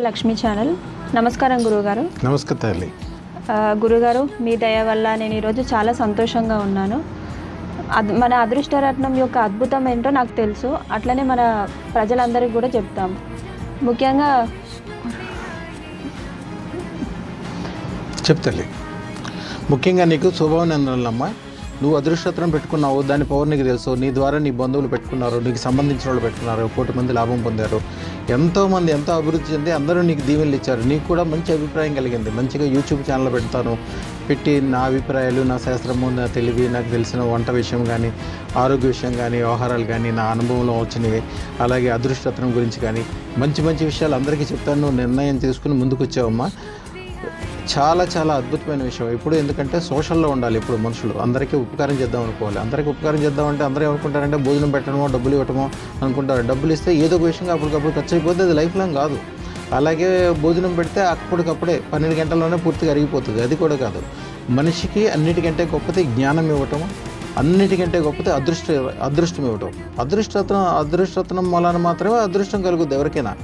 Lakshmi channel. నమస్కారం గురువుగారు. నమస్కారం తల్లి. గురుగారు, మీ దయ వల్ల నేను ఈరోజు చాలా సంతోషంగా ఉన్నాను. మన అదృష్టరత్నం యొక్క అద్భుతం ఏంటో నాకు తెలుసు, అట్లనే మన ప్రజలందరికీ కూడా చెప్తాం. ముఖ్యంగా చెప్తలే, ముఖ్యంగా నీకు శుభాభినందనలమ్మా. నువ్వు అదృష్టత్రం పెట్టుకున్నావు, దాని పవర్ నీకు తెలుసు. నీ ద్వారా నీ బంధువులు పెట్టుకున్నారు, నీకు సంబంధించిన వాళ్ళు పెట్టుకున్నారు, 1 కోటి మంది లాభం పొందారు. ఎంతోమంది ఎంతో అభివృద్ధి చెంది అందరూ నీకు దీవెనలు ఇచ్చారు. నీకు కూడా మంచి అభిప్రాయం కలిగింది. మంచిగా యూట్యూబ్ ఛానల్ పెట్టి నా అభిప్రాయాలు, నా శాస్త్రము, నా తెలివి, నాకు తెలిసిన వంట విషయం కానీ, ఆరోగ్య విషయం కానీ, వ్యవహారాలు కానీ, నా అనుభవంలో వచ్చినవి, అలాగే అదృష్టత్వం గురించి కానీ మంచి మంచి విషయాలు అందరికీ చెప్తాను. నువ్వు నిర్ణయం తీసుకుని ముందుకు వచ్చావమ్మా. చాలా చాలా అద్భుతమైన విషయం. ఇప్పుడు ఎందుకంటే సోషల్లో ఉండాలి. ఇప్పుడు మనుషులు అందరికీ ఉపకారం చేద్దాం అనుకోవాలి. అందరికీ ఉపకారం చేద్దామంటే అందరూ ఏమనుకుంటారంటే భోజనం పెట్టడమో డబ్బులు ఇవ్వటమో అనుకుంటారు. డబ్బులు ఇస్తే ఏదో ఒక విషయంగా అప్పటికప్పుడు ఖర్చు అయిపోతే అది లైఫ్ లాంగ్ కాదు. అలాగే భోజనం పెడితే అప్పటికప్పుడే 12 గంటల్లోనే పూర్తిగా అరిగిపోతుంది. అది కూడా కాదు. మనిషికి అన్నిటికంటే గొప్పది జ్ఞానం ఇవ్వటము, అన్నిటికంటే గొప్పది అదృష్టం ఇవ్వటం. అదృష్టత్వం వలన మాత్రమే అదృష్టం కలుగుద్ది ఎవరికైనా.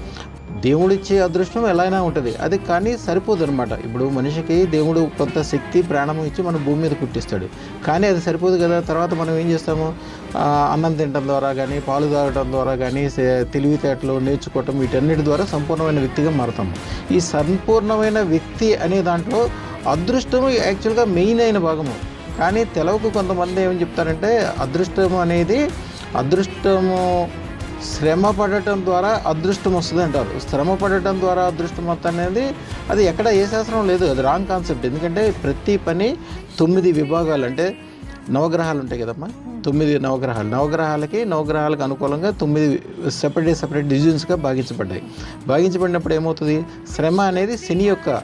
దేవుడిచ్చే అదృష్టం ఎలా అయినా ఉంటుంది, అది కానీ సరిపోదు అనమాట. ఇప్పుడు మనిషికి దేవుడు కొంత శక్తి ప్రాణం ఇచ్చి మన భూమి మీద పుట్టిస్తాడు, కానీ అది సరిపోదు కదా. తర్వాత మనం ఏం చేస్తాము, అన్నం తినడం ద్వారా కానీ, పాలు తాగడం ద్వారా కానీ, తెలివితేటలు నేర్చుకోవటం, వీటన్నిటి ద్వారా సంపూర్ణమైన వ్యక్తిగా మారుతాము. ఈ సంపూర్ణమైన వ్యక్తి అనే దాంట్లో అదృష్టము యాక్చువల్గా మెయిన్ అయిన భాగము. కానీ తెలవకు కొంతమంది ఏమని చెప్తారంటే అదృష్టము శ్రమ పడటం ద్వారా అదృష్టం వస్తుంది అంటారు. శ్రమ పడటం ద్వారా అదృష్టం వస్తుంది అనేది అది ఎక్కడ ఏ శాస్త్రం లేదు. అది రాంగ్ కాన్సెప్ట్. ఎందుకంటే ప్రతి పని 9 విభాగాలు, అంటే నవగ్రహాలు ఉంటాయి కదమ్మా, 9 నవగ్రహాలకు అనుకూలంగా 9 సెపరేట్ డివిజన్స్గా భాగించబడినప్పుడు ఏమవుతుంది, శ్రమ అనేది శని యొక్క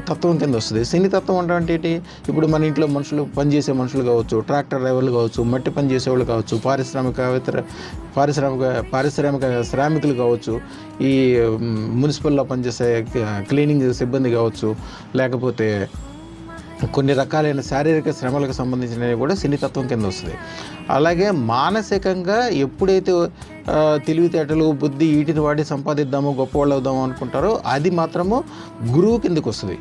తత్వం కింద వస్తుంది. శని తత్వం అంటే ఏంటి, ఇప్పుడు మన ఇంట్లో మనుషులు పనిచేసే మనుషులు కావచ్చు, ట్రాక్టర్ డ్రైవర్లు కావచ్చు, మట్టి పని చేసేవాళ్ళు కావచ్చు, పారిశ్రామిక శ్రామికులు కావచ్చు, ఈ మున్సిపల్లో పనిచేసే క్లీనింగ్ సిబ్బంది కావచ్చు, లేకపోతే కొన్ని రకాలైన శారీరక శ్రమలకు సంబంధించినవి కూడా శనితత్వం కింద వస్తుంది. అలాగే మానసికంగా ఎప్పుడైతే తెలివితేటలు, బుద్ధి వీటిని వాడి సంపాదిద్దాము, గొప్పవాళ్ళు అవుదాము అనుకుంటారో అది మాత్రము గురువు కిందకు వస్తుంది.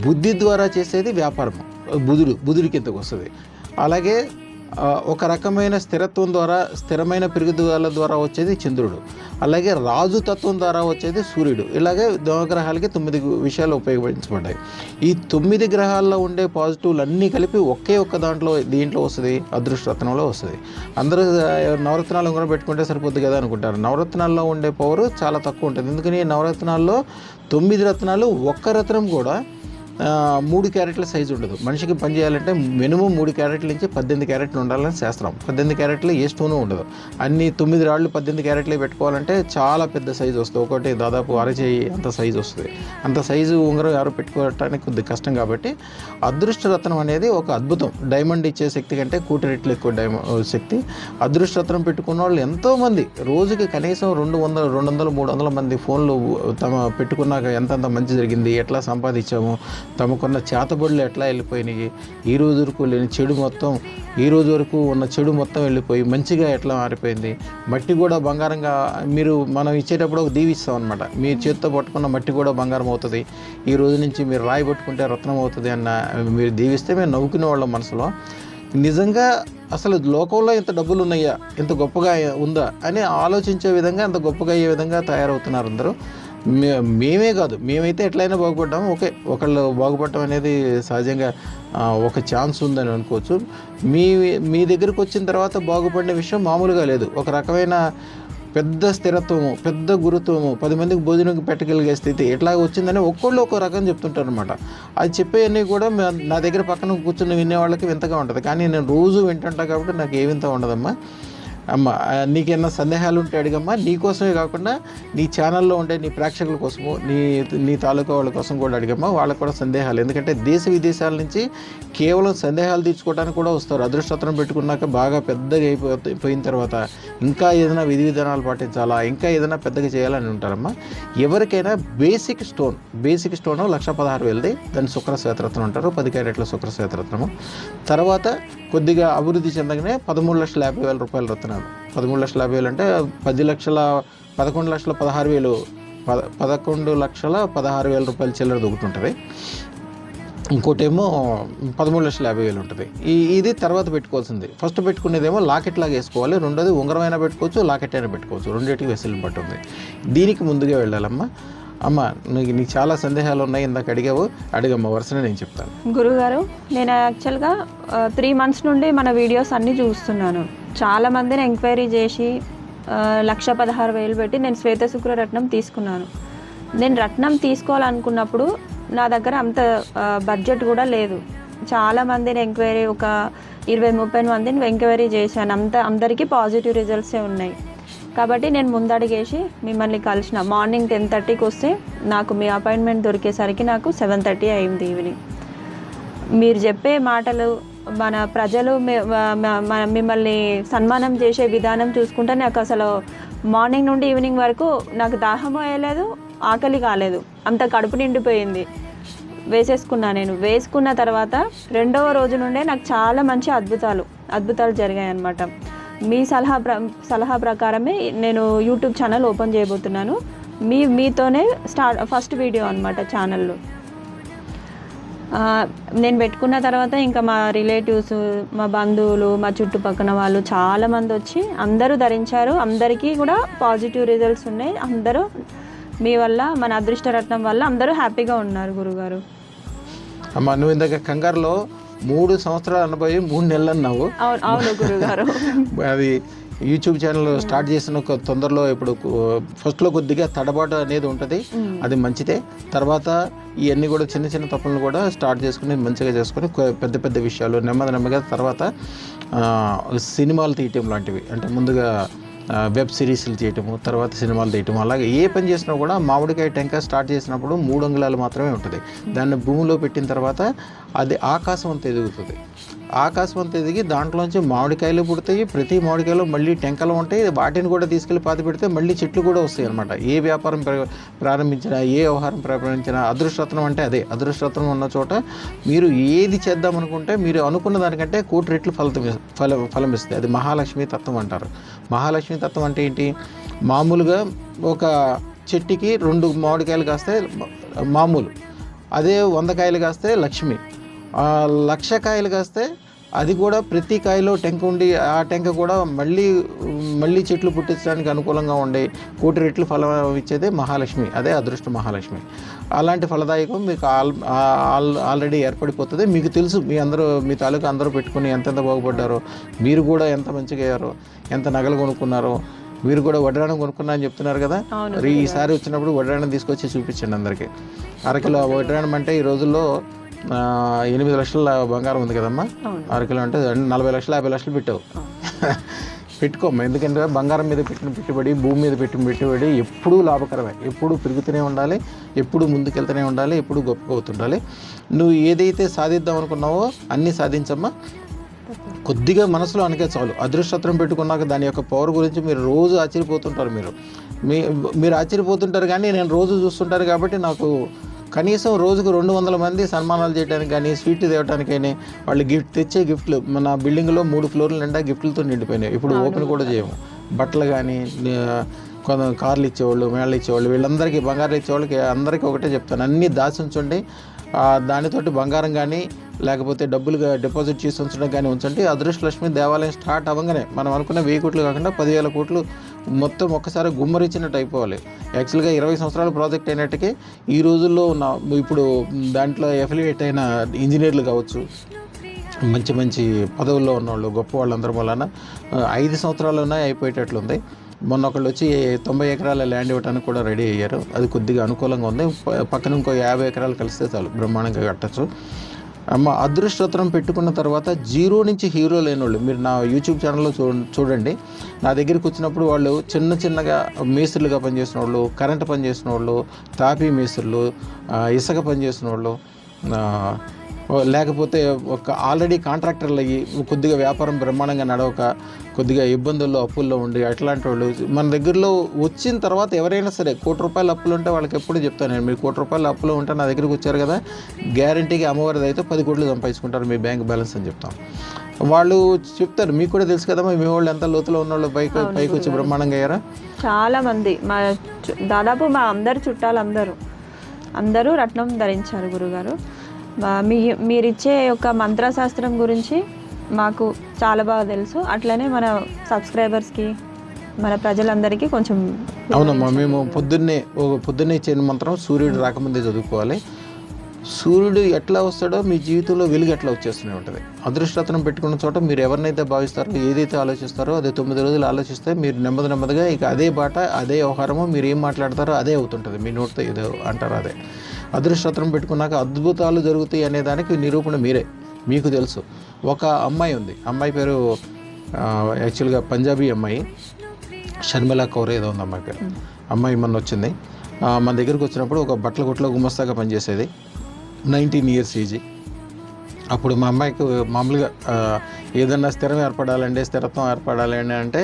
బుద్ధి ద్వారా చేసేది వ్యాపారము బుధుడి కిందకు వస్తుంది. అలాగే ఒక రకమైన స్థిరత్వం ద్వారా, స్థిరమైన పెరుగుదల ద్వారా వచ్చేది చంద్రుడు. అలాగే రాజుతత్వం ద్వారా వచ్చేది సూర్యుడు. ఇలాగే నవగ్రహాలకి 9 విషయాలు ఉపయోగించబడ్డాయి. ఈ 9 గ్రహాల్లో ఉండే పాజిటివ్లు అన్నీ కలిపి ఒక్క దీంట్లో వస్తుంది, అదృష్టరత్నంలో వస్తుంది. అందరూ నవరత్నాలు కూడా పెట్టుకుంటే సరిపోద్ది కదా అనుకుంటారు. నవరత్నాల్లో ఉండే పవర్ చాలా తక్కువ ఉంటుంది. ఎందుకని నవరత్నాల్లో 9 రత్నాలు, ఒక్క రత్నం కూడా 3 క్యారెట్ల సైజు ఉండదు. మనిషికి పని చేయాలంటే మినిమం 3 క్యారెట్ల నుంచి 18 క్యారెట్లు ఉండాలని శాస్త్రం. 18 క్యారెట్లు ఏ స్టోను ఉండదు. అన్ని 9 రాళ్ళు 18 క్యారెట్లే పెట్టుకోవాలంటే చాలా పెద్ద సైజు వస్తుంది. ఒకటి దాదాపు అరచేయి అంత సైజు వస్తుంది. అంత సైజు ఉంగరం ఎవరు పెట్టుకోవటానికి కొద్దిగా కష్టం. కాబట్టి అదృష్టరత్నం అనేది ఒక అద్భుతం. డైమండ్ ఇచ్చే శక్తి కంటే 1 కోటి రెట్లు ఎక్కువ శక్తి. అదృష్టరత్నం పెట్టుకున్న వాళ్ళు ఎంతోమంది, రోజుకి కనీసం 200, 300 మంది ఫోన్లు తమ పెట్టుకున్నాక ఎంతంత మంచి జరిగింది, ఎట్లా సంపాదించాము, తమకున్న చేతబడులు ఎట్లా వెళ్ళిపోయినాయి, ఈ రోజు వరకు లేని చెడు మొత్తం, ఈ రోజు వరకు ఉన్న చెడు మొత్తం వెళ్ళిపోయి మంచిగా ఎట్లా మారిపోయింది. మట్టి కూడా బంగారంగా, మనం ఇచ్చేటప్పుడు ఒక దీవిస్తాం అనమాట. మీ చేతితో పట్టుకున్న మట్టి కూడా బంగారం అవుతుంది, ఈ రోజు నుంచి మీరు రాయి పట్టుకుంటే రత్నం అవుతుంది అన్న మీరు దీవిస్తే మేము నవ్వుకునే వాళ్ళం మనసులో. నిజంగా అసలు లోకంలో ఇంత డబ్బులు ఉన్నాయా, ఇంత గొప్పగా ఉందా అని ఆలోచించే విధంగా, అంత గొప్పగా అయ్యే విధంగా తయారవుతున్నారు అందరూ. మేమే కాదు, మేమైతే ఎట్లయినా బాగుపడ్డాము. ఒకళ్ళు బాగుపడటం అనేది సహజంగా ఒక ఛాన్స్ ఉందని అనుకోవచ్చు. మీ దగ్గరికి వచ్చిన తర్వాత బాగుపడిన విషయం మామూలుగా లేదు. ఒక రకమైన పెద్ద స్థిరత్వము, పెద్ద గురుత్వము, 10 మందికి భోజనం పెట్టగలిగే స్థితి ఎట్లా వచ్చిందని ఒక్కళ్ళు ఒక రకం చెప్తుంటారు అనమాట. అది చెప్పేవన్నీ కూడా నా దగ్గర పక్కన కూర్చుని వినే వాళ్ళకి వింతగా ఉంటుంది. కానీ నేను రోజు వింటుంటా కాబట్టి నాకు ఏ వింత ఉండదమ్మా. అమ్మ, నీకేమన్నా సందేహాలు ఉంటే అడిగమ్మా. నీకోసమే కాకుండా నీ ఛానల్లో ఉండే నీ ప్రేక్షకుల కోసము, నీ తాలూకా వాళ్ళ కోసం కూడా అడిగమ్మా. వాళ్ళకు కూడా సందేహాలు, ఎందుకంటే దేశ విదేశాల నుంచి కేవలం సందేహాలు తీర్చుకోవడానికి కూడా వస్తారు. అదృష్టత్రం పెట్టుకున్నాక బాగా పెద్దగా అయిపోయిన తర్వాత ఇంకా ఏదైనా విధి విధానాలు పాటించాలా, ఇంకా ఏదైనా పెద్దగా చేయాలని ఉంటారమ్మా. ఎవరికైనా బేసిక్ స్టోన్ 1,16,000ది, దాన్ని శుక్ర శ్వేతరత్నం అంటారు. 10 క్యారెట్ల శుక్ర శ్వేతరత్నము. తర్వాత కొద్దిగా అభివృద్ధి చెందగానే 13,50,000 రూపాయల రత్నాలు. 13,50,000 అంటే 11,16,16,000 11,16,000 చిల్లరది ఒకటి ఉంటుంది, ఇంకోటేమో 13,50,000 ఉంటుంది. ఇది తర్వాత పెట్టుకోవాల్సింది. ఫస్ట్ పెట్టుకునేదేమో లాకెట్ లాగా వేసుకోవాలి, రెండోది ఉంగరమైనా పెట్టుకోవచ్చు, లాకెట్ అయినా పెట్టుకోవచ్చు, రెండింటికి వెసులుబాటు ఉంది. దీనికి ముందుగా వెళ్ళాలమ్మా. అమ్మ, నీకు చాలా సందేహాలు ఉన్నాయి, ఇందాక అడిగమ్మ, వరుసనే నేను చెప్తాను. గురుగారు, నేను యాక్చువల్గా 3 months నుండి మన వీడియోస్ అన్నీ చూస్తున్నాను. చాలామందిని ఎంక్వైరీ చేసి 1,16,000 పెట్టి నేను శ్వేతశుక్ర రత్నం తీసుకున్నాను. నేను రత్నం తీసుకోవాలనుకున్నప్పుడు నా దగ్గర అంత బడ్జెట్ కూడా లేదు. చాలామందిని ఎంక్వైరీ, ఒక 20-30 మందిని ఎంక్వైరీ చేశాను. అందరికీ పాజిటివ్ రిజల్ట్సే ఉన్నాయి. కాబట్టి నేను ముందడిగేసి మిమ్మల్ని కలిసిన. మార్నింగ్ 10:30కి వస్తే నాకు మీ అపాయింట్మెంట్ దొరికేసరికి నాకు 7:30 అయింది ఈవినింగ్. మీరు చెప్పే మాటలు, మన ప్రజలు మిమ్మల్ని సన్మానం చేసే విధానం చూసుకుంటే నాకు అసలు మార్నింగ్ నుండి ఈవినింగ్ వరకు నాకు దాహం వేయలేదు, ఆకలి కాలేదు, అంత కడుపు నిండిపోయింది. నేను వేసుకున్న తర్వాత 2వ రోజు నుండే నాకు చాలా మంచి అద్భుతాలు జరిగాయి అన్నమాట. మీ సలహా ప్రకారమే నేను యూట్యూబ్ ఛానల్ ఓపెన్ చేయబోతున్నాను. మీతోనే ఫస్ట్ వీడియో అన్నమాట ఛానల్లో. నేను పెట్టుకున్న తర్వాత ఇంకా మా రిలేటివ్స్, మా బంధువులు, మా చుట్టుపక్కల వాళ్ళు చాలామంది వచ్చి అందరూ ధరించారు. అందరికీ కూడా పాజిటివ్ రిజల్ట్స్ ఉన్నాయి. అందరూ మీ వల్ల, మన అదృష్టరత్నం వల్ల అందరూ హ్యాపీగా ఉన్నారు గురుగారు. అమ్మ, నువ్వు ఇందాక కంగారులో 3 సంవత్సరాలు అనబోయి 3 నెలలు అన్నావు. అవును గురుగారు. అది యూట్యూబ్ ఛానల్ స్టార్ట్ చేసిన తొందరలో ఇప్పుడు ఫస్ట్లో కొద్దిగా తడబాటు అనేది ఉంటుంది, అది మంచిదే. తర్వాత ఇవన్నీ కూడా చిన్న చిన్న తప్పులను కూడా స్టార్ట్ చేసుకుని మంచిగా చేసుకుని పెద్ద పెద్ద విషయాలు నెమ్మదిగా తర్వాత సినిమాలు తీయటం లాంటివి, అంటే ముందుగా వెబ్ సిరీస్లు చేయటము, తర్వాత సినిమాలు తీయటము, అలాగే ఏ పని చేసినా కూడా మామిడికాయ టెంకాయ స్టార్ట్ చేసినప్పుడు 3 అంగుళాలు మాత్రమే ఉంటుంది. దాన్ని భూమిలో పెట్టిన తర్వాత అది ఆకాశం అంత ఎదుగుతుంది. ఆకాశం అంత ఎదిగి దాంట్లోంచి మామిడికాయలు పుడతాయి. ప్రతి మామిడికాయలో మళ్ళీ టెంకలు ఉంటాయి. వాటిని కూడా తీసుకెళ్ళి పాతి పెడితే మళ్ళీ చెట్లు కూడా వస్తాయి అనమాట. ఏ వ్యాపారం ప్రారంభించినా, ఏ వ్యవహారం ప్రారంభించినా అదృష్టరత్నం అంటే అదే. అదృష్టరత్నం ఉన్న చోట మీరు ఏది చేద్దామనుకుంటే మీరు అనుకున్న దానికంటే 1 కోటి రెట్లు ఫలం ఇస్తుంది. అది మహాలక్ష్మి తత్వం అంటారు. మహాలక్ష్మి తత్వం అంటే ఏంటి? మామూలుగా ఒక చెట్టుకి 2 మామిడికాయలు కాస్తే మామూలు, అదే 100 కాయలు కాస్తే లక్ష్మి, 1,00,000 కాయలు కాస్తే అది కూడా ప్రతి కాయలో టెంక ఉండి ఆ టెంక కూడా మళ్ళీ చెట్లు పుట్టించడానికి అనుకూలంగా ఉండే 1 కోటి రెట్లు ఫలం ఇచ్చేదే మహాలక్ష్మి. అదే అదృష్ట మహాలక్ష్మి. అలాంటి ఫలదాయకం మీకు ఆల్రెడీ ఏర్పడిపోతుంది. మీకు తెలుసు, మీ తాలూకా అందరూ పెట్టుకుని ఎంతెంత బాగుపడ్డారో, మీరు కూడా ఎంత మంచిగా అయ్యారో, ఎంత నగలు కొనుక్కున్నారో. మీరు కూడా వడ్రాణం కొనుక్కున్నా అని చెప్తున్నారు కదా. ఈసారి వచ్చినప్పుడు వడ్రాణం తీసుకొచ్చి చూపించండి అందరికీ. 1/2 కిలో వడ్రాణం అంటే ఈ రోజుల్లో 8 లక్షల బంగారం ఉంది కదమ్మా. 1/2 కిలో అంటే 40 లక్షలు 50 లక్షలు పెట్టావు. పెట్టుకోమ్మా. ఎందుకంటే బంగారం మీద పెట్టిన పెట్టుబడి, భూమి మీద పెట్టిన పెట్టుబడి ఎప్పుడూ లాభకరమే. ఎప్పుడూ పెరుగుతూనే ఉండాలి, ఎప్పుడూ ముందుకెళ్తూనే ఉండాలి, ఎప్పుడూ గొప్పగా అవుతుండాలి. నువ్వు ఏదైతే సాధిద్దాం అనుకున్నావో అన్నీ సాధించమ్మా. కొద్దిగా మనసులో అనకే చాలు. అదృష్టత్రం పెట్టుకున్నాక దాని యొక్క పవర్ గురించి మీరు రోజు ఆశ్చర్యపోతుంటారు. మీరు ఆశ్చర్యపోతుంటారు, కానీ నేను రోజు చూస్తుంటారు కాబట్టి నాకు కనీసం రోజుకు 200 మంది సన్మానాలు చేయడానికి కానీ, స్వీట్లు తేవడానికి కానీ, వాళ్ళు తెచ్చే గిఫ్ట్లు మన బిల్డింగ్లో 3 ఫ్లోర్ల నిండా గిఫ్ట్లతో నిండిపోయినాయి. ఇప్పుడు ఓపెన్ కూడా చేయము. బట్టలు కానీ, కొంత కార్లు ఇచ్చేవాళ్ళు, మేళలు ఇచ్చేవాళ్ళు, వీళ్ళందరికీ బంగారం ఇచ్చేవాళ్ళకి అందరికీ ఒకటే చెప్తాను, అన్నీ దాచి ఉంచండి. దానితోటి బంగారం కానీ లేకపోతే డబ్బులుగా డిపాజిట్ చేసి ఉంచడం కానీ ఉంచండి. అదృష్టలక్ష్మి దేవాలయం స్టార్ట్ అవ్వగానే మనం అనుకున్న 1000 కోట్లు కాకుండా 10,000 కోట్లు మొత్తం ఒక్కసారి గుమ్మరించినట్టు అయిపోవాలి. యాక్చువల్గా 20 సంవత్సరాల ప్రాజెక్ట్ అయినట్టుకే ఈ రోజుల్లో ఇప్పుడు దాంట్లో ఎఫిలియేట్ అయిన ఇంజనీర్లు కావచ్చు, మంచి పదవుల్లో ఉన్నవాళ్ళు, గొప్ప వాళ్ళందరి వలన 5 సంవత్సరాల్లోనే అయిపోయేటట్లుంది. మొన్న ఒకళ్ళు వచ్చి 90 ఎకరాల ల్యాండ్ ఇవ్వడానికి కూడా రెడీ అయ్యారు. అది కొద్దిగా అనుకూలంగా ఉంది. పక్కన ఇంకో 50 ఎకరాలు కలిస్తే చాలు, బ్రహ్మాండంగా కట్టచ్చు. అమ్మ, అదృష్టరత్నం పెట్టుకున్న తర్వాత 0 నుంచి హీరో లేనివాళ్ళు మీరు నా యూట్యూబ్ ఛానల్లో చూడండి. నా దగ్గరికి వచ్చినప్పుడు వాళ్ళు చిన్నగా మేస్త్రులుగా పనిచేసిన వాళ్ళు, కరెంటు పనిచేసిన వాళ్ళు, తాపీ మేస్త్రులు, ఇసుక పనిచేసిన వాళ్ళు, లేకపోతే ఒక ఆల్రెడీ కాంట్రాక్టర్లు అయ్యి కొద్దిగా వ్యాపారం బ్రహ్మాండంగా నడవక కొద్దిగా ఇబ్బందుల్లో అప్పుల్లో ఉండి అట్లాంటి వాళ్ళు మన దగ్గరలో వచ్చిన తర్వాత ఎవరైనా సరే 1 కోటి రూపాయల అప్పులు ఉంటే వాళ్ళకి ఎప్పుడు చెప్తాను నేను, మీరు 1 కోటి రూపాయల అప్పులు ఉంటే నా దగ్గరికి వచ్చారు కదా, గ్యారంటీగా అమ్మవారిది అయితే 10 కోట్లు సంపాదించుకుంటారు మీ బ్యాంక్ బ్యాలెన్స్ అని చెప్తాం. వాళ్ళు చెప్తారు, మీకు కూడా తెలుసు కదమ్మా, మీ వాళ్ళు ఎంత లోతులో ఉన్న వాళ్ళు పైకి వచ్చి బ్రహ్మాండంగా అయ్యారా. చాలామంది దాదాపు మా అందరు చుట్టాలు అందరూ రత్నం ధరించారు గురుగారు. మీరిచ్చే ఒక మంత్రశాస్త్రం గురించి మాకు చాలా బాగా తెలుసు. అట్లనే మన సబ్స్క్రైబర్స్కి, మన ప్రజలందరికీ కొంచెం. అవునమ్మా, మేము పొద్దున్నే ఇచ్చే మంత్రం సూర్యుడు రాకముందే చదువుకోవాలి. సూర్యుడు ఎట్లా వస్తాడో మీ జీవితంలో వెలుగు ఎట్లా వచ్చేస్తూనే ఉంటుంది. అదృష్టరత్నం పెట్టుకున్న చోట మీరు ఎవరినైతే భావిస్తారో, ఏదైతే ఆలోచిస్తారో అదే 9 రోజులు ఆలోచిస్తే మీరు నెమ్మదిగా ఇక అదే బాట, అదే వ్యవహారము, మీరు ఏం మాట్లాడతారో అదే అవుతుంటుంది. మీ నోటితో ఏదో అంటారో అదే. అదృష్టరత్నం పెట్టుకున్నాక అద్భుతాలు జరుగుతాయి అనే దానికి నిరూపణ మీరే. మీకు తెలుసు, ఒక అమ్మాయి ఉంది, అమ్మాయి పేరు యాక్చువల్గా పంజాబీ అమ్మాయి, షర్మిలా కౌర్ ఏదో ఉంది అమ్మాయి పేరు. అమ్మాయి మొన్న వచ్చింది మన దగ్గరికి వచ్చినప్పుడు. ఒక బట్టల కొట్లో గుమస్తాగా పనిచేసేది, 19 years ఏజ్. అప్పుడు మా అమ్మాయికి మామూలుగా ఏదన్నా స్థిరత్వం ఏర్పడాలండి అంటే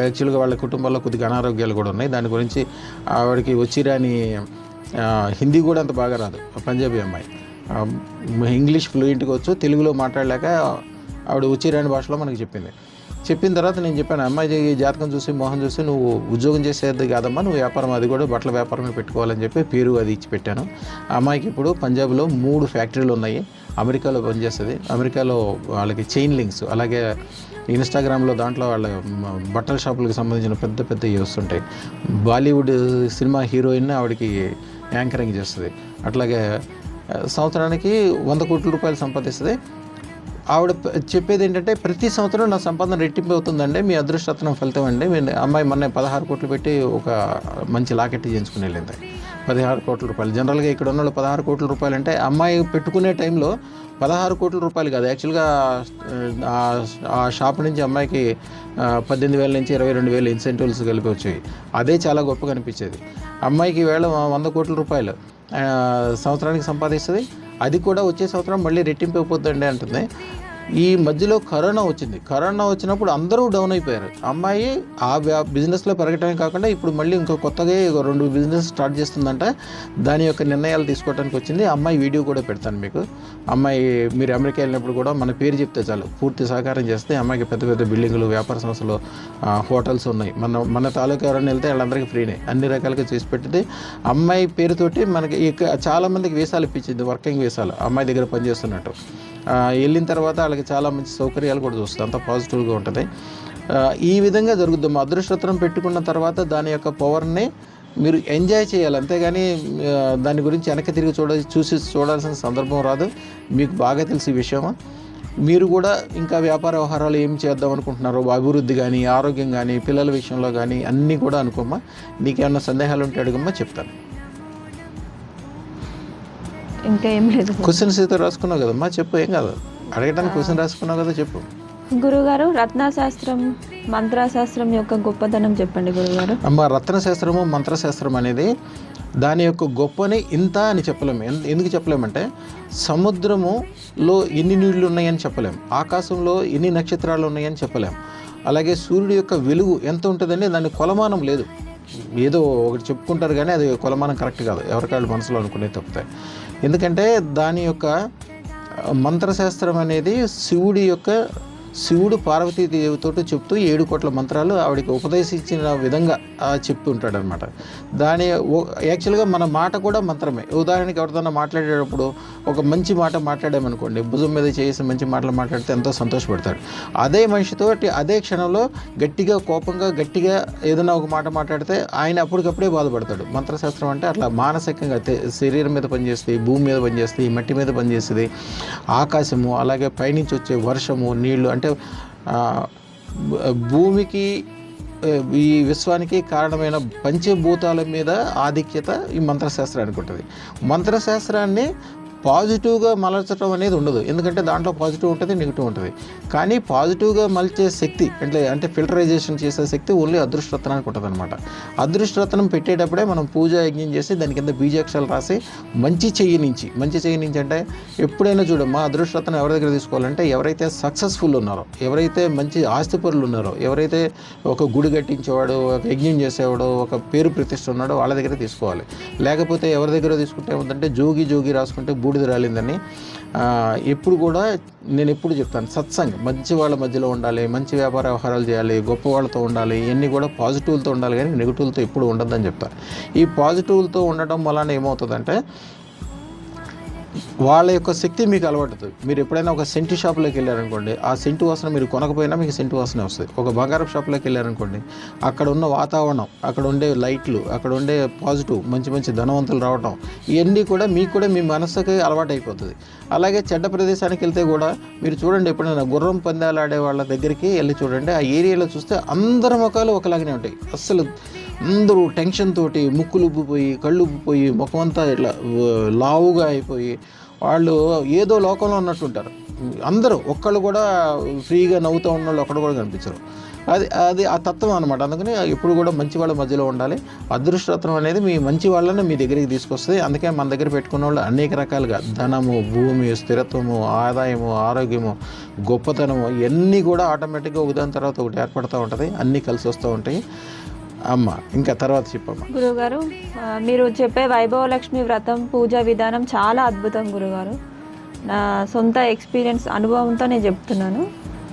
యాక్చువల్గా వాళ్ళ కుటుంబాల్లో కొద్దిగా అనారోగ్యాలు కూడా ఉన్నాయి. దాని గురించి ఆవిడకి వచ్చిరాని హిందీ కూడా అంత బాగా రాదు. పంజాబీ అమ్మాయి, ఇంగ్లీష్ ఫ్లూయెంట్గా వచ్చు, తెలుగులో మాట్లాడలేక ఆవిడ వచ్చిరాని భాషలో మనకి చెప్పిన తర్వాత నేను చెప్పాను, అమ్మాయి జాతకం చూసి మోహన్ చూసి నువ్వు ఉద్యోగం చేసేది కాదమ్మా, నువ్వు వ్యాపారం, అది కూడా బట్టల వ్యాపారమే పెట్టుకోవాలని చెప్పి పేరు అది ఇచ్చి పెట్టాను. ఆ అమ్మాయికి ఇప్పుడు పంజాబ్లో 3 ఫ్యాక్టరీలు ఉన్నాయి, అమెరికాలో పనిచేస్తుంది. అమెరికాలో వాళ్ళకి చైన్ లింక్స్, అలాగే ఇన్స్టాగ్రామ్లో దాంట్లో వాళ్ళ బట్టల షాపులకు సంబంధించిన పెద్ద వస్తుంటాయి. బాలీవుడ్ సినిమా హీరోయిన్ ఆవిడకి యాంకరింగ్ చేస్తుంది. అట్లాగే సంవత్సరానికి 100 కోట్ల రూపాయలు సంపాదిస్తుంది. ఆవిడ చెప్పేది ఏంటంటే, ప్రతి సంవత్సరం నా సంపాదన రెట్టింపు అవుతుందండి, మీ అదృష్టరత్నం ఫలితం అండి. అమ్మాయి మొన్న 16 కోట్లు పెట్టి ఒక మంచి లాకెట్ చేయించుకుని వెళ్ళింది. 16 కోట్ల రూపాయలు. జనరల్గా ఇక్కడ ఉన్న వాళ్ళు 16 కోట్ల రూపాయలు అంటే అమ్మాయి పెట్టుకునే టైంలో 16 కోట్ల రూపాయలు కాదు. యాక్చువల్గా ఆ షాప్ నుంచి అమ్మాయికి 18,000 నుంచి 22,000 ఇన్సెంటివ్స్ కలిపి వచ్చాయి. అదే చాలా గొప్పగా అనిపించేది. అమ్మాయికి వేళ 100 కోట్ల రూపాయలు సంవత్సరానికి సంపాదిస్తుంది. అది కూడా వచ్చే సంవత్సరం మళ్ళీ రెట్టింపు అయిపోతుందండి అంటుంది. ఈ మధ్యలో కరోనా వచ్చినప్పుడు అందరూ డౌన్ అయిపోయారు. అమ్మాయి ఆ బిజినెస్లో పెరగటమే కాకుండా ఇప్పుడు మళ్ళీ ఇంకో కొత్తగా 2 బిజినెస్ స్టార్ట్ చేస్తుందంట. దాని యొక్క నిర్ణయాలు తీసుకోవడానికి వచ్చింది. అమ్మాయి వీడియో కూడా పెడతాను మీకు. అమ్మాయి మీరు అమెరికా వెళ్ళినప్పుడు కూడా మన పేరు చెప్తే చాలు, పూర్తి సహకారం చేస్తే అమ్మాయికి పెద్ద బిల్డింగులు, వ్యాపార సంస్థలు, హోటల్స్ ఉన్నాయి. మన తాలూకా ఎవరైనా వెళ్తే వాళ్ళందరికీ ఫ్రీనే, అన్ని రకాలుగా చేసి పెట్టింది. అమ్మాయి పేరుతోటి మనకి చాలామందికి వీసాలు ఇప్పించింది, వర్కింగ్ వీసాలు, అమ్మాయి దగ్గర పనిచేస్తున్నట్టు. వెళ్ళిన తర్వాత వాళ్ళకి చాలా మంచి సౌకర్యాలు కూడా చూస్తుంది. అంతా పాజిటివ్గా ఉంటుంది. ఈ విధంగా జరుగుద్దాం. అదృష్టరత్నం పెట్టుకున్న తర్వాత దాని యొక్క పవర్ని మీరు ఎంజాయ్ చేయాలి, అంతేగాని దాని గురించి వెనక్కి తిరిగి చూడాల్సిన సందర్భం రాదు. మీకు బాగా తెలిసి విషయమా. మీరు కూడా ఇంకా వ్యాపార వ్యవహారాలు ఏం చేద్దాం అనుకుంటున్నారో, అభివృద్ధి కానీ, ఆరోగ్యం కానీ, పిల్లల విషయంలో కానీ అన్నీ కూడా అనుకోమ్మా. నీకేమన్నా సందేహాలు ఉంటే అడుగమ్మా, చెప్తాను. ఇంకా ఏం లేదు. క్వశ్చన్స్ అయితే రాసుకున్నావు కదమ్మా, చెప్పు. ఏం కాదు, అడగడానికి క్వశ్చన్ రాసుకున్నావు కదా, చెప్పు. గురుగారు, రత్నశాస్త్రం, మంత్రశాస్త్రం యొక్క గొప్పతనం చెప్పండి గురుగారు. అమ్మ, రత్నశాస్త్రము, మంత్రశాస్త్రం అనేది దాని యొక్క గొప్పని ఇంత అని చెప్పలేము. ఎందుకు చెప్పలేమంటే, సముద్రములో ఎన్ని నీళ్లు ఉన్నాయని చెప్పలేము, ఆకాశంలో ఎన్ని నక్షత్రాలు ఉన్నాయని చెప్పలేము, అలాగే సూర్యుడి యొక్క వెలుగు ఎంత ఉంటుందని దాని కొలమానం లేదు. ఏదో ఒకటి చెప్పుకుంటారు కానీ అది కొలమానం కరెక్ట్ కాదు, ఎవరికాళ్ళు మనసులో అనుకునే తప్పుతాయి. ఎందుకంటే దాని యొక్క మంత్రశాస్త్రం అనేది శివుడు పార్వతీదేవితో చెప్తూ 7 కోట్ల మంత్రాలు ఆవిడకి ఉపదేశించిన విధంగా చెప్పి ఉంటాడు అనమాట. యాక్చువల్గా మన మాట కూడా మంత్రమే. ఉదాహరణకి ఎవరితోన్నా మాట్లాడేటప్పుడు ఒక మంచి మాట మాట్లాడామనుకోండి, భుజం మీద చేసి మంచి మాటలు మాట్లాడితే ఎంతో సంతోషపడతాడు. అదే మనిషితో అదే క్షణంలో కోపంగా గట్టిగా ఏదైనా ఒక మాట మాట్లాడితే ఆయన అప్పటికప్పుడే బాధపడతాడు. మంత్రశాస్త్రం అంటే అట్లా మానసికంగా శరీరం మీద పనిచేస్తుంది, భూమి మీద పనిచేస్తుంది, మట్టి మీద పనిచేస్తుంది, ఆకాశము, అలాగే పైనుంచి వచ్చే వర్షము, నీళ్లు, అంటే భూమికి, ఈ విశ్వానికి కారణమైన పంచభూతాల మీద ఆధిక్యత ఈ మంత్రశాస్త్రానికి ఉంటుంది. మంత్రశాస్త్రాన్ని పాజిటివ్గా మలచడం అనేది ఉండదు, ఎందుకంటే దాంట్లో పాజిటివ్ ఉంటుంది, నెగిటివ్ ఉంటుంది. కానీ పాజిటివ్గా మలిచే శక్తి అంటే ఫిల్టరైజేషన్ చేసే శక్తి ఓన్లీ అదృష్టరత్నానికి ఉంటుంది అనమాట. అదృష్టరత్నం పెట్టేటప్పుడే మనం పూజ యజ్ఞం చేసి దాని కింద బీజాక్షరాలు రాసి మంచి చెయ్యి నుంచి అంటే ఎప్పుడైనా చూడమ్మా, అదృష్టరత్నం ఎవరి దగ్గర తీసుకోవాలంటే ఎవరైతే సక్సెస్ఫుల్ ఉన్నారో, ఎవరైతే మంచి ఆస్తిపరులు ఉన్నారో, ఎవరైతే ఒక గుడి కట్టించేవాడు, ఒక యజ్ఞం చేసేవాడు, ఒక పేరు ప్రతిష్ట ఉన్నాడో వాళ్ళ దగ్గర తీసుకోవాలి. లేకపోతే ఎవరి దగ్గర తీసుకుంటే ఏమంటే జోగి రాసుకుంటే బూడిద రాలిందని. ఎప్పుడు కూడా నేను ఎప్పుడు చెప్తాను, సత్సంగ్ మంచి వాళ్ళ మధ్యలో ఉండాలి, మంచి వ్యాపార వ్యవహారాలు చేయాలి, గొప్ప వాళ్ళతో ఉండాలి, ఇవన్నీ కూడా పాజిటివ్లతో ఉండాలి కానీ నెగిటివ్లతో ఎప్పుడు ఉండద్దని చెప్తాను. ఈ పాజిటివ్లతో ఉండటం వలన ఏమవుతుందంటే వాళ్ళ యొక్క శక్తి మీకు అలవాటుతుంది. మీరు ఎప్పుడైనా ఒక సెంటు షాప్లోకి వెళ్ళారనుకోండి, ఆ సెంటు వాసన మీరు కొనకపోయినా మీకు సెంటు వాసన వస్తుంది. ఒక బంగారం షాప్లోకి వెళ్ళారనుకోండి, అక్కడ ఉన్న వాతావరణం, అక్కడ ఉండే లైట్లు, అక్కడ ఉండే పాజిటివ్ మంచి మంచి ధనవంతులు రావటం, ఇవన్నీ కూడా మీకు కూడా మీ మనసుకి అలవాటు అయిపోతుంది. అలాగే చెడ్డ ప్రదేశానికి వెళ్తే కూడా మీరు చూడండి, ఎప్పుడైనా గుర్రం పందాలు ఆడే వాళ్ళ దగ్గరికి వెళ్ళి చూడండి, ఆ ఏరియాలో చూస్తే అందరి ముఖాలు ఒకలాగానే ఉంటాయి. అస్సలు అందరూ టెన్షన్ తోటి ముక్కులు ఉబ్బిపోయి, కళ్ళు ఉబ్బిపోయి, ముఖమంతా ఇట్లా లావుగా అయిపోయి వాళ్ళు ఏదో లోకంలో ఉన్నట్టుంటారు. అందరూ ఒక్కళ్ళు కూడా ఫ్రీగా నవ్వుతూ ఉన్న వాళ్ళు ఒక్కడు కూడా కనిపించరు. అది ఆ తత్వం అనమాట. అందుకని ఎప్పుడు కూడా మంచి వాళ్ళ మధ్యలో ఉండాలి. అదృష్టరత్నం అనేది మీ మంచి వాళ్ళని మీ దగ్గరికి తీసుకొస్తుంది. అందుకే మన దగ్గర పెట్టుకున్న వాళ్ళు అనేక రకాలుగా ధనము, భూమి, స్థిరత్వము, ఆదాయము, ఆరోగ్యము, గొప్పతనము ఇవన్నీ కూడా ఆటోమేటిక్గా ఒకదాని తర్వాత ఒకటి ఏర్పడుతూ ఉంటుంది. అన్నీ కలిసి వస్తూ ఉంటాయి. అమ్మ ఇంకా తర్వాత చెప్పమ్మా. గురువుగారు, మీరు చెప్పే వైభవలక్ష్మి వ్రతం పూజా విధానం చాలా అద్భుతం గురుగారు. నా సొంత ఎక్స్పీరియన్స్ అనుభవంతో నేను చెప్తున్నాను.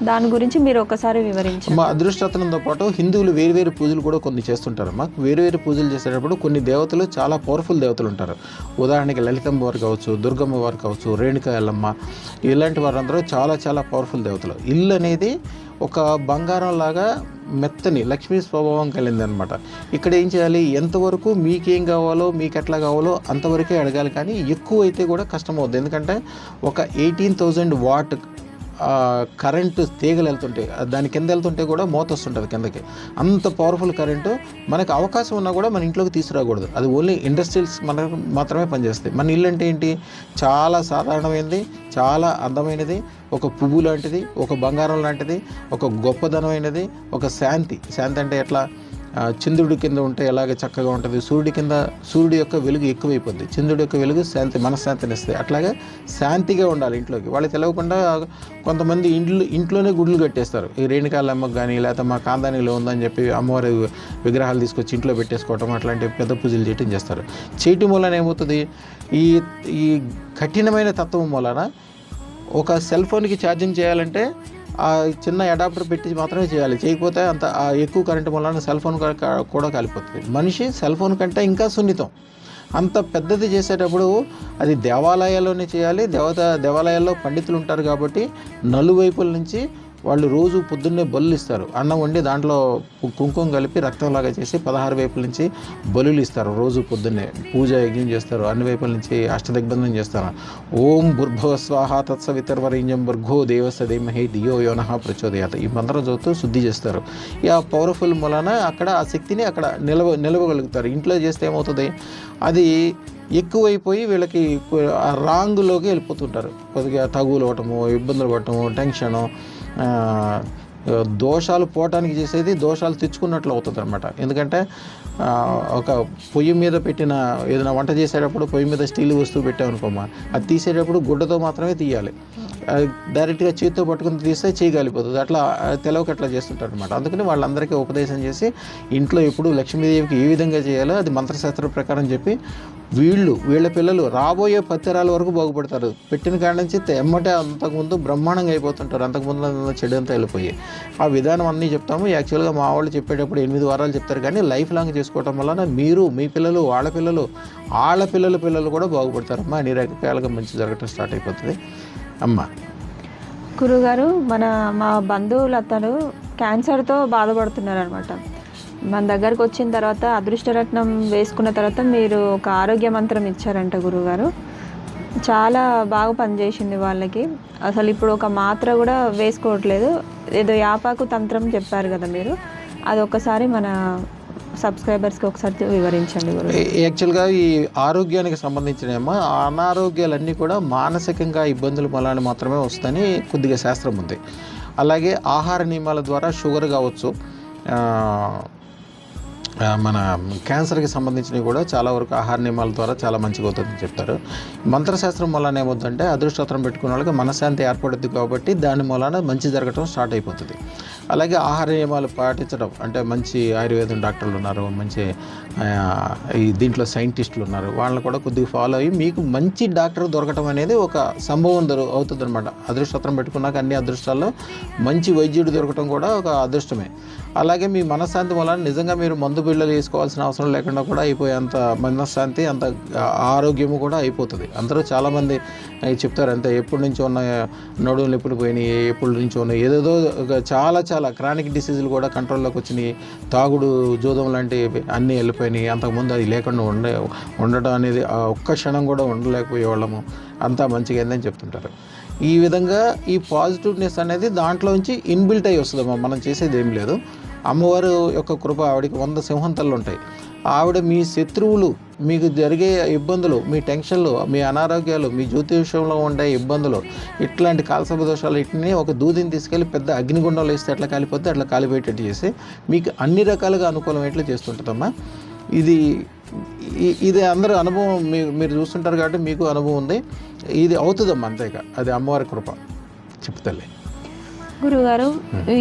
దాని గురించి మీరు ఒకసారి వివరించండి. మా అదృష్టరత్నంతో పాటు హిందువులు వేరు పూజలు కూడా కొన్ని చేస్తుంటారమ్మా. వేరు పూజలు చేసేటప్పుడు కొన్ని దేవతలు చాలా పవర్ఫుల్ దేవతలు ఉంటారు. ఉదాహరణకి లలితమ్మ వారు కావచ్చు, దుర్గమ్మ వారు కావచ్చు, రేణుకా ఎల్లమ్మ, ఇలాంటి వారందరూ చాలా చాలా పవర్ఫుల్ దేవతలు. ఇల్లు అనేది ఒక బంగారం లాగా మెత్తని లక్ష్మీ స్వభావం కలిగింది అనమాట. ఇక్కడ ఏం చేయాలి, ఎంతవరకు మీకేం కావాలో మీకు ఎట్లా కావాలో అంతవరకే అడగాలి, కానీ ఎక్కువ అయితే కూడా కష్టం అవుతుంది. ఎందుకంటే ఒక 18,000 వాట్ కరెంటు తీగలు వెళ్తుంటాయి, దాని కింద వెళ్తుంటే కూడా మోత వస్తుంటుంది కిందకి. అంత పవర్ఫుల్ కరెంటు మనకు అవకాశం ఉన్నా కూడా మన ఇంట్లోకి తీసుకురాకూడదు. అది ఓన్లీ ఇండస్ట్రియల్స్ మనకు మాత్రమే పనిచేస్తాయి. మన ఇల్లు అంటే ఏంటి, చాలా సాధారణమైనది, చాలా అందమైనది, ఒక పువ్వు లాంటిది, ఒక బంగారం లాంటిది, ఒక గొప్పదనమైనది, ఒక శాంతి అంటే ఎట్లా, చంద్రుడి కింద ఉంటే ఎలాగ చక్కగా ఉంటుంది, సూర్యుడి యొక్క వెలుగు ఎక్కువైపోద్ది, చంద్రుడి యొక్క వెలుగు శాంతి, మనశ్శాంతిని ఇస్తుంది. అట్లాగే శాంతిగా ఉండాలి ఇంట్లోకి. వాళ్ళకి తెలియకుండా కొంతమంది ఇంట్లోనే గుడ్లు కట్టేస్తారు. ఈ రేణుకాలమ్మకి కానీ లేకపోతే మా కాందానిలో ఉందని చెప్పి అమ్మవారి విగ్రహాలు తీసుకొచ్చి ఇంట్లో పెట్టేసుకోవటం, అట్లాంటి పెద్ద పూజలు చేయటం వలన ఏమవుతుంది, ఈ కఠినమైన తత్వం వలన ఒక సెల్ ఫోన్కి ఛార్జింగ్ చేయాలంటే ఆ చిన్న అడాప్టర్ పెట్టి మాత్రమే చేయాలి. చేయకపోతే అంత ఎక్కువ కరెంటు వలన సెల్ ఫోన్ కూడా కాలిపోతుంది. మనిషి సెల్ ఫోన్ కంటే ఇంకా సున్నితం. అంత పెద్దది చేసేటప్పుడు అది దేవాలయాల్లోనే చేయాలి. దేవాలయాల్లో పండితులు ఉంటారు కాబట్టి నలువైపుల నుంచి వాళ్ళు రోజు పొద్దున్నే బలులు ఇస్తారు. అన్నం వండి దాంట్లో కుంకుమ కలిపి రక్తంలాగా చేసి 16 వైపుల నుంచి బలులు ఇస్తారు. రోజు పొద్దున్నే పూజ యజ్ఞం చేస్తారు. అన్ని వైపుల నుంచి అష్టదిగ్బంధనం చేస్తారు. ఓం భూర్భువ స్వాహ తత్సవితుర్వరేణ్యం భర్గో దేవస్య ధీమహి ధియో యోనః ప్రచోదయాత్ ఈ మంత్రం చదువుతూ శుద్ధి చేస్తారు. ఆ పవర్ఫుల్ మూలన అక్కడ ఆ శక్తిని అక్కడ నిలవగలుగుతారు. ఇంట్లో చేస్తే ఏమవుతుంది, అది ఎక్కువైపోయి వీళ్ళకి రాంగులోకి వెళ్ళిపోతుంటారు. కొద్దిగా తగులు అవటము, ఇబ్బందులు పడటము, టెన్షను, దోషాలు పోవటానికి చేసేది దోషాలు తెచ్చుకున్నట్లు అవుతుంది అనమాట. ఎందుకంటే ఒక పొయ్యి మీద పెట్టిన ఏదైనా వంట చేసేటప్పుడు పొయ్యి మీద స్టీల్ వస్తువు పెట్టామనుకోమా, అది తీసేటప్పుడు గుడ్డతో మాత్రమే తీయాలి. డైరెక్ట్గా చేతితో పట్టుకుని తీస్తే చేయగలిగిపోతుంది. అట్లా తెలవక అట్లా చేస్తుంటారు అనమాట. అందుకని వాళ్ళందరికీ ఉపదేశం చేసి ఇంట్లో ఎప్పుడు లక్ష్మీదేవికి ఏ విధంగా చేయాలో అది మంత్రశాస్త్ర ప్రకారం చెప్పి వీళ్ళ పిల్లలు రాబోయే 10 తరాల వరకు బాగుపడతారు. పెట్టిన కాడ నుంచి ఎమ్మటే అంతకుముందు బ్రహ్మాండంగా అయిపోతుంటారు. అంతకుముందు చెడు అంతా వెళ్ళిపోయి ఆ విధానం అన్నీ చెప్తాము. యాక్చువల్గా మా వాళ్ళు చెప్పేటప్పుడు 8 వారాలు చెప్తారు, కానీ లైఫ్ లాంగ్ చేసుకోవటం వలన మీరు, మీ పిల్లలు, వాళ్ళ పిల్లలు కూడా బాగుపడతారమ్మా. అన్ని రకాలుగా మంచి జరగటం స్టార్ట్ అయిపోతుంది అమ్మ. గురుగారు, మా బంధువులు అతను క్యాన్సర్తో బాధపడుతున్నారు అనమాట. మన దగ్గరకు వచ్చిన తర్వాత అదృష్టరత్నం వేసుకున్న తర్వాత మీరు ఒక ఆరోగ్య మంత్రం ఇచ్చారంట గురుగారు. చాలా బాగా పనిచేసింది వాళ్ళకి. అసలు ఇప్పుడు ఒక మాత్ర కూడా వేసుకోవట్లేదు. ఏదో యాపాకు తంత్రం చెప్పారు కదా మీరు, అది ఒకసారి మన సబ్స్క్రైబర్స్కి ఒకసారి వివరించండి గురు. యాక్చువల్గా ఈ ఆరోగ్యానికి సంబంధించిన అనారోగ్యాలన్నీ కూడా మానసికంగా ఇబ్బందులు వలన మాత్రమే వస్తాయని కొద్దిగా శాస్త్రం ఉంది. అలాగే ఆహార నియమాల ద్వారా షుగర్ కావచ్చు, మన క్యాన్సర్కి సంబంధించినవి కూడా చాలా వరకు ఆహార నియమాల ద్వారా చాలా మంచిగా అవుతుందని చెప్తారు. మంత్రశాస్త్రం వలన ఏమవుతుందంటే అదృష్టోత్తరం పెట్టుకున్న వాళ్ళకి మనశ్శాంతి ఏర్పడుద్ది కాబట్టి దాని మూలాన మంచి జరగటం స్టార్ట్ అయిపోతుంది. అలాగే ఆహార నియమాలు పాటించడం అంటే మంచి ఆయుర్వేదం డాక్టర్లు ఉన్నారు, మంచి ఈ దీంట్లో సైంటిస్టులు ఉన్నారు, వాళ్ళని కూడా కొద్దిగా ఫాలో అయ్యి మీకు మంచి డాక్టర్ దొరకటం అనేది ఒక సంభవం అవుతుంది అనమాట. అదృష్టోత్తరం పెట్టుకున్నాక అన్ని అదృష్టాల్లో మంచి వైద్యుడు దొరకటం కూడా ఒక అదృష్టమే. అలాగే మీ మనశ్శాంతి వలన నిజంగా మీరు మందు బిళ్ళలు వేసుకోవాల్సిన అవసరం లేకుండా కూడా అయిపోయేంత మనశ్శాంతి, అంత ఆరోగ్యము కూడా అయిపోతుంది. అందరూ చాలామంది చెప్తారు అంతే, ఎప్పటి నుంచో ఉన్న నడువులు ఎప్పుడు పోయినాయి, ఎప్పటి నుంచో ఉన్నాయి, ఏదేదో చాలా చాలా క్రానిక్ డిసీజులు కూడా కంట్రోల్లోకి వచ్చినాయి, తాగుడు జూదం లాంటివి అన్నీ వెళ్ళిపోయినాయి, అంతకుముందు అది లేకుండా ఉండటం అనేది ఒక్క క్షణం కూడా ఉండలేకపోయేవాళ్ళము, అంతా మంచిగా అయిందని చెప్తుంటారు. ఈ విధంగా ఈ పాజిటివ్నెస్ అనేది దాంట్లోంచి ఇన్బిల్ట్ అయ్యి వస్తుందమ్మా, మనం చేసేది ఏం లేదు. అమ్మవారు యొక్క కృప, ఆవిడకి 100 సింహంతలు ఉంటాయి. ఆవిడ మీ శత్రువులు, మీకు జరిగే ఇబ్బందులు, మీ టెన్షన్లు, మీ అనారోగ్యాలు, మీ జ్యోతిషంలో ఉండే ఇబ్బందులు, ఇట్లాంటి కాలసర్ప దోషాలు వీటిని ఒక దూదిని తీసుకెళ్ళి పెద్ద అగ్నిగుండంలో వేస్తే ఎట్లా కాలిపోతే అట్లా కాలిపోయేటట్టు చేసి మీకు అన్ని రకాలుగా అనుకూలం ఎట్లా చేస్తుంటుందమ్మా. ఇది అందరూ అనుభవం మీరు చూస్తుంటారు కాబట్టి మీకు అనుభవం ఉంది. ఇది అవుతుందమ్మా, అంతేగా, అది అమ్మవారి కృప. చెప్తలే గురుగారు,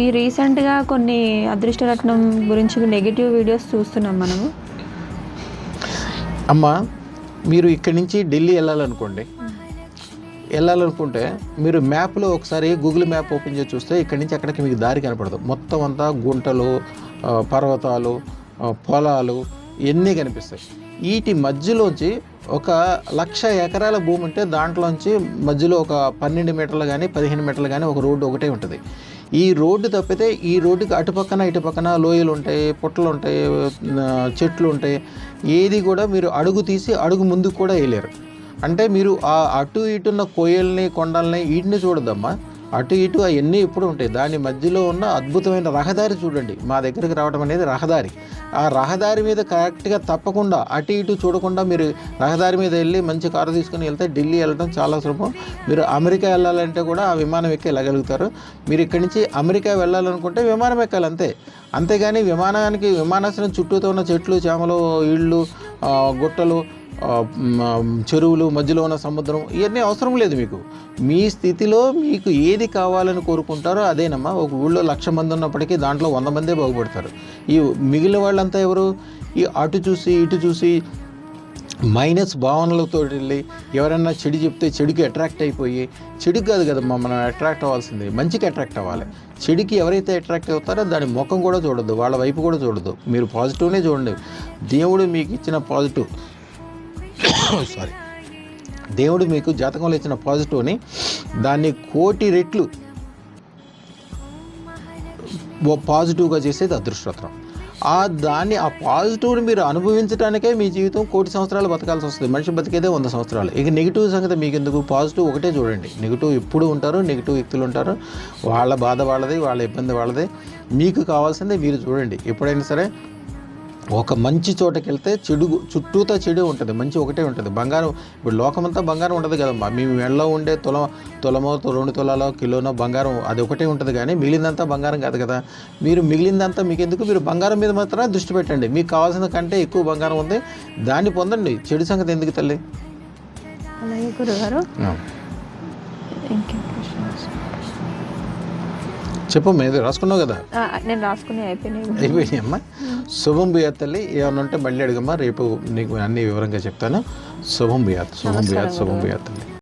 ఈ రీసెంట్గా కొన్ని అదృష్టరత్నం గురించి నెగిటివ్ వీడియోస్ చూస్తున్నాం మనము. అమ్మ, మీరు ఇక్కడి నుంచి ఢిల్లీ వెళ్ళాలనుకుంటే మీరు మ్యాప్లో ఒకసారి గూగుల్ మ్యాప్ ఓపెన్ చేసి చూస్తే ఇక్కడి నుంచి అక్కడికి మీకు దారి కనపడదు. మొత్తం అంతా గుంటలు, పర్వతాలు, పొలాలు ఇవన్నీ కనిపిస్తాయి. వీటి మధ్యలోంచి ఒక 1,00,000 ఎకరాల భూమి ఉంటే దాంట్లోంచి మధ్యలో ఒక 12 మీటర్లు కానీ 15 మీటర్లు కానీ ఒక రోడ్డు ఒకటే ఉంటుంది. ఈ రోడ్డు తప్పితే ఈ రోడ్డుకి అటుపక్కన ఇటుపక్కన లోయలు ఉంటాయి, పుట్టలు ఉంటాయి, చెట్లు ఉంటాయి. ఏది కూడా మీరు అడుగు తీసి అడుగు ముందుకు కూడా వేయలేరు. అంటే మీరు ఆ అటు ఇటున్న కోయల్ని, కొండల్ని వీటిని చూడద్దమ్మా, అటు ఇటు అవన్నీ ఎప్పుడు ఉంటాయి. దాని మధ్యలో ఉన్న అద్భుతమైన రహదారి చూడండి. మా దగ్గరికి రావడం అనేది రహదారి. ఆ రహదారి మీద కరెక్ట్గా తప్పకుండా అటు ఇటు చూడకుండా మీరు రహదారి మీద వెళ్ళి మంచి కారు తీసుకుని వెళ్తే ఢిల్లీ వెళ్ళడం చాలా సులభం. మీరు అమెరికా వెళ్ళాలంటే కూడా ఆ విమానం ఎక్కి వెళ్ళగలుగుతారు. మీరు ఇక్కడి నుంచి అమెరికా వెళ్ళాలనుకుంటే విమానం ఎక్కాలి అంతే. అంతేగాని విమానాశ్రయం చుట్టూతో ఉన్న చెట్లు, చేమలు, ఇళ్ళు, గుట్టలు, చెరువులు, మధ్యలో ఉన్న సముద్రం ఇవన్నీ అవసరం లేదు. మీకు మీ స్థితిలో మీకు ఏది కావాలని కోరుకుంటారో అదేనమ్మా. ఒక ఊళ్ళో 1,00,000 మంది ఉన్నప్పటికీ దాంట్లో 100 మందే బాగుపడతారు. ఈ మిగిలిన వాళ్ళంతా ఎవరు? ఈ అటు చూసి ఇటు చూసి మైనస్ భావనలతో వెళ్ళి ఎవరైనా చెడు చెప్తే చెడుకి అట్రాక్ట్ అయిపోయి, చెడుకి కాదు కదమ్మా మనం అట్రాక్ట్ అవ్వాల్సింది, మంచికి అట్రాక్ట్ అవ్వాలి. చెడుకి ఎవరైతే అట్రాక్ట్ అవుతారో దాని ముఖం కూడా చూడొద్దు, వాళ్ళ వైపు కూడా చూడొద్దు. మీరు పాజిటివ్నే చూడండి. దేవుడు మీకు ఇచ్చిన పాజిటివ్ దేవుడు మీకు జాతకంలో ఇచ్చిన పాజిటివ్ని దాన్ని 1,000,000 రెట్లు పాజిటివ్గా చేసేది అదృష్టోత్తరం. ఆ పాజిటివ్ని మీరు అనుభవించడానికే మీ జీవితం 1,000,000 సంవత్సరాలు బతకాల్సి వస్తుంది. మనిషి బతికేదే 100 సంవత్సరాలు. ఇక నెగిటివ్ సంగతి మీకు ఎందుకు? పాజిటివ్ ఒకటే చూడండి. నెగిటివ్ ఎప్పుడు ఉంటారు, నెగిటివ్ వ్యక్తులు ఉంటారు, వాళ్ళ బాధ వాళ్ళది, వాళ్ళ ఇబ్బంది వాళ్ళది. మీకు కావాల్సిందే మీరు చూడండి. ఎప్పుడైనా సరే ఒక మంచి చోటకి వెళ్తే చుట్టూతా చెడు ఉంటుంది, మంచి ఒకటే ఉంటుంది. బంగారం ఇప్పుడు లోకమంతా బంగారం ఉంటుంది కదమ్మా. మీ మెడలో ఉండే తులమో 2 తులాలో కిలోనో బంగారం అది ఒకటే ఉంటుంది, కానీ మిగిలిందంతా బంగారం కాదు కదా. మీరు మిగిలిందంతా మీకు ఎందుకు? మీరు బంగారం మీద మాత్రమే దృష్టి పెట్టండి. మీకు కావాల్సిన కంటే ఎక్కువ బంగారం ఉంది, దాన్ని పొందండి. చెడు సంగతి ఎందుకు తల్లి? అలాగే గురుగారు, చెప్పు, మీద రాసుకున్నావు కదా? నేను రాసుకుని అయిపోయినాయి అమ్మా. శుభం భూయాత్ తల్లి. ఏమన్నా ఉంటే మళ్ళీ అడుగమ్మా, రేపు నీకు అన్ని వివరంగా చెప్తాను. శుభం భూయాత్, శుభం భూయాత్, శుభం భూయాత్ తల్లి.